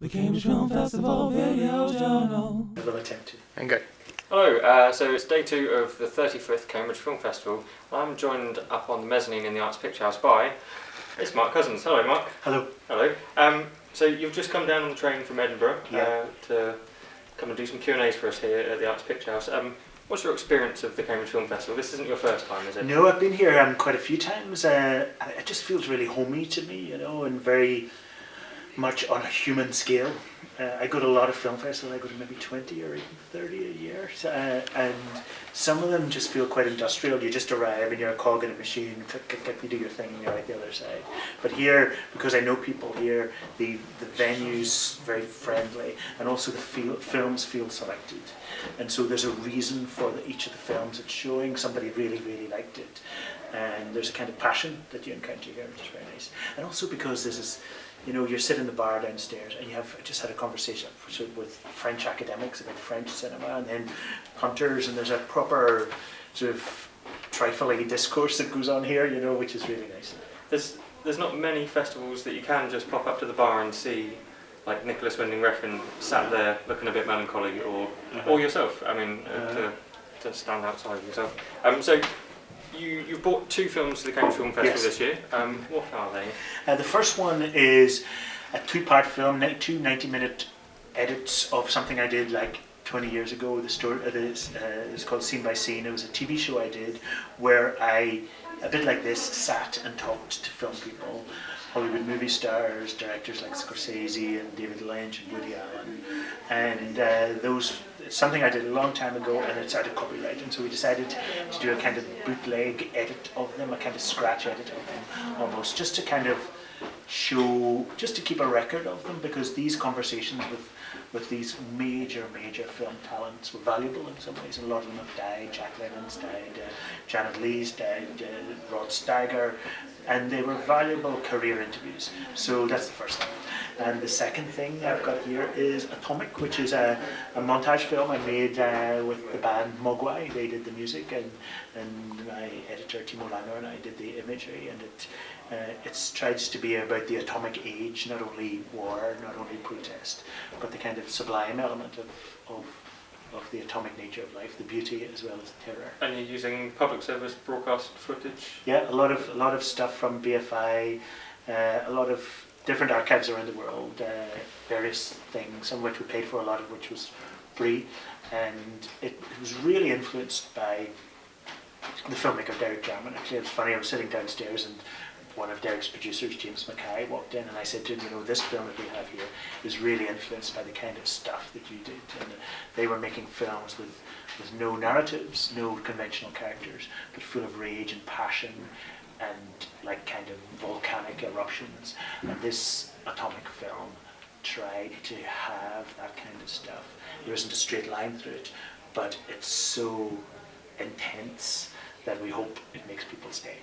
The Cambridge Film Festival Video Journal. I will attempt to. And go. Hello, so it's day 2 of the 35th Cambridge Film Festival. I'm joined up on the mezzanine in the Arts Picture House by... It's Mark Cousins. Hello, Mark. Hello. Hello. So you've just come down on the train from Edinburgh to come and do some Q&As for us here at the Arts Picture House. What's your experience of the Cambridge Film Festival? This isn't your first time, is it? No, I've been here quite a few times. It just feels really homey to me, you know, and very much on a human scale. I go to a lot of film festivals. I go to maybe 20 or even 30 a year, and some of them just feel quite industrial. You just arrive and you're a cog in a machine, click, click, click, you do your thing and you're out the other side. But here, because I know people here, the venue's very friendly, and also the films feel selected. And so there's a reason for each of the films it's showing. Somebody really, really liked it. And there's a kind of passion that you encounter here, which is very nice. And also because this is, you know, you're sitting in the bar downstairs and I just had a conversation with French academics about French cinema, and then hunters, and there's a proper sort of trifling discourse that goes on here, you know, which is really nice. There's not many festivals that you can just pop up to the bar and see, like Nicholas Winding Refn sat there looking a bit melancholy, or yourself. I mean, to stand outside yourself. So you brought 2 films to the Cambridge Film Festival this year. What are they? The first one is a 2-part film, 2 90-minute edits of something I did like 20 years ago. The story is called Scene by Scene. It was a TV show I did where I, a bit like this, sat and talked to film people, Hollywood movie stars, directors like Scorsese and David Lynch and Woody Allen, and it's something I did a long time ago, and it's out of copyright, and so we decided to do a kind of bootleg edit of them, a kind of scratch edit of them, almost, just to kind of show, just to keep a record of them, because these conversations with these major film talents were valuable in some ways. A lot of them have died. Jack Lemmons died, Janet Leigh's died, Rod Steiger, and they were valuable career interviews. So that's the first thing. And the second thing I've got here is Atomic, which is a montage film I made with the band Mogwai. They did the music, and my editor Timo Langer and I did the imagery, and it tries to be about the atomic age, not only war, not only protest, but the kind of sublime element of the atomic nature of life, the beauty as well as the terror. And you're using public service broadcast footage? Yeah, a lot of stuff from BFI, a lot of different archives around the world, various things, some of which we paid for, a lot of which was free, and it was really influenced by the filmmaker Derek Jarman. Actually, it was funny, I was sitting downstairs and one of Derek's producers, James Mackay, walked in, and I said to him, you know, this film that we have here is really influenced by the kind of stuff that you did. And they were making films with no narratives, no conventional characters, but full of rage and passion and like kind of volcanic eruptions. And this Atomic film tried to have that kind of stuff. There isn't a straight line through it, but it's so intense that we hope it makes people stay.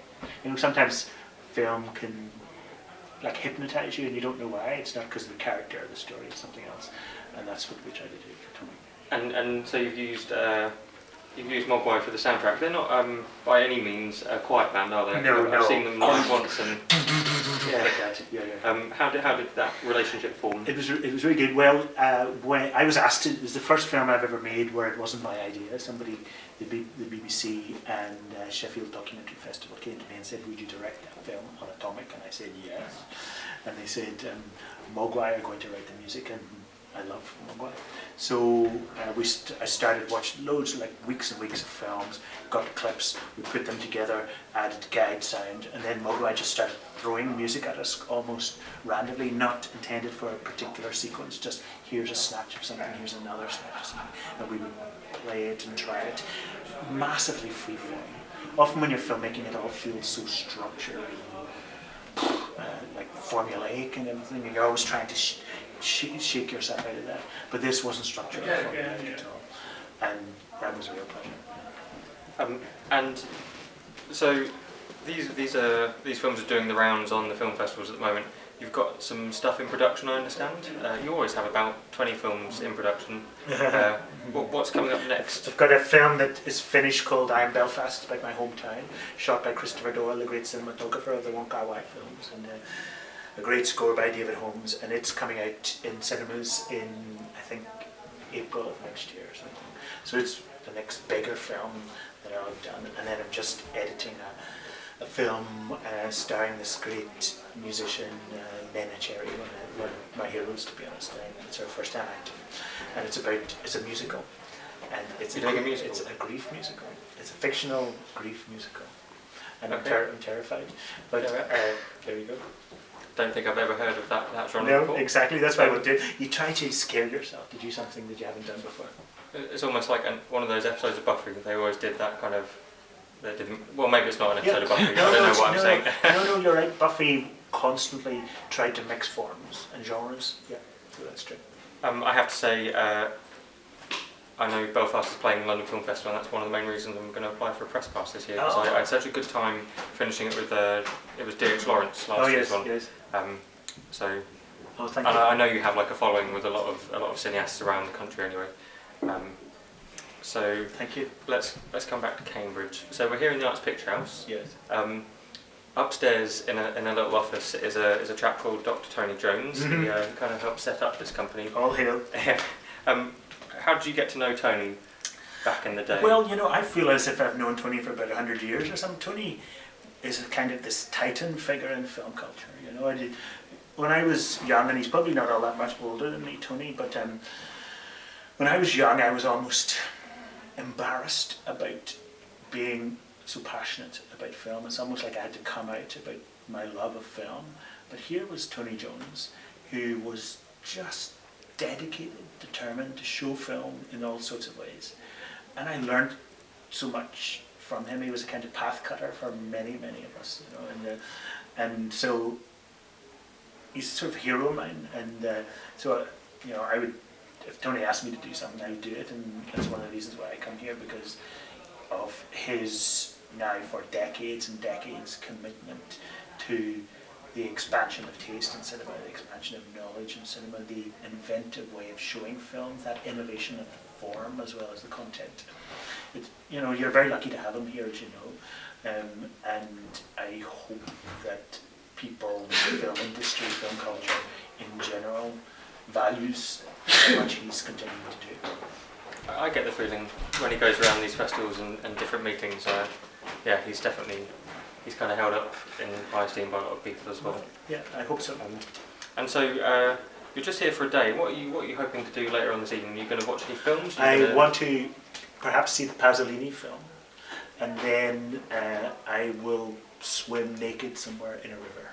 You know, sometimes film can like hypnotize you and you don't know why. It's not because of the character or the story, it's something else, and that's what we try to do for Atomic. And so you've used Mogwai for the soundtrack. They're not by any means a quiet band, are they? No. I've seen them live once, and yeah. How did that relationship form? It was really good. Well, when I was asked to, it was the first film I've ever made where it wasn't my idea. Somebody, the BBC and Sheffield Documentary Festival came to me and said, would you direct that film on Atomic? And I said yes. And they said, Mogwai are going to write the music, and I love Mogwai. So I started watching loads, like weeks and weeks of films, got the clips, we put them together, added guide sound, and then Mogwai just started throwing music at us almost randomly, not intended for a particular sequence, just here's a snatch of something, here's another snatch of something, and we would play it and try it. Massively freeform. Often when you're filmmaking, it all feels so structured, like formulaic and everything, and you're always trying to shake yourself out of that. But this wasn't structured at all, and that was a real pleasure. And so these films are doing the rounds on the film festivals at the moment. You've got some stuff in production, I understand. You always have about 20 films in production. What's coming up next? I've got a film that is finished called I Am Belfast, about my hometown, shot by Christopher Doyle, the great cinematographer of the Wong Kar-wai films. And a great score by David Holmes, and it's coming out in cinemas in, I think, April of next year or something. So it's the next bigger film that I've done, and then I'm just editing a film starring this great musician, Nena Cherry, one of my heroes, to be honest. And it's her first time acting, and it's a musical, and it's You're doing a musical? It's a grief musical. It's a fictional grief musical, and Okay. I'm terrified. But there you go. Don't think I've ever heard of that genre No, before. exactly. That's what I would do. You try to scare yourself to do something that you haven't done before. It's almost like one of those episodes of Buffy. They always did that kind of. They didn't. Well, maybe it's not an episode of Buffy. I don't know what I'm saying. No, you're right. Buffy constantly tried to mix forms and genres. Yeah, so that's true. I have to say, I know Belfast is playing London Film Festival, and that's one of the main reasons I'm going to apply for a press pass this year. Because Oh. I had such a good time finishing it with it was DX Lawrence last year's one. Yes. So, Oh, thank and you. I know you have like a following with a lot of cineasts around the country anyway. So Thank you. let's come back to Cambridge. So we're here in the Arts Picture House. Yes. Upstairs in a little office is a chap called Dr. Tony Jones. Mhm. He kind of helped set up this company. All hail. How did you get to know Tony back in the day? Well, I feel as if I've known Tony for about 100 years or something. Tony is kind of this titan figure in film culture. When I was young, and he's probably not all that much older than me, Tony, but when I was young, I was almost embarrassed about being so passionate about film. It's almost like I had to come out about my love of film. But here was Tony Jones, who was just dedicated, determined to show film in all sorts of ways. And I learned so much from him. He was a kind of path cutter for many, many of us, and so he's sort of a hero of mine. And so I would, if Tony asked me to do something, I would do it, and that's one of the reasons why I come here, because of his now for decades and decades commitment to the expansion of taste in cinema, the expansion of knowledge in cinema, the inventive way of showing films, that innovation of the form as well as the content. You're very lucky to have him here, as you know, and I hope that people in the film industry, film culture in general, values how much he's continuing to do. I get the feeling when he goes around these festivals and different meetings, he's kind of held up in high esteem by a lot of people as well. Yeah, I hope so. And so you're just here for a day. What are you hoping to do later on this evening? Are you going to watch any films? I want to perhaps see the Pasolini film, and then I will swim naked somewhere in a river.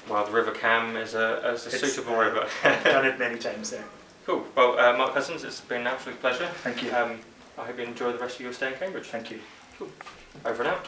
Well, the River Cam is a suitable river. I've done it many times there. Cool. Well, Mark Cousins, it's been an absolute pleasure. Thank you. I hope you enjoy the rest of your stay in Cambridge. Thank you. Cool. Over and out.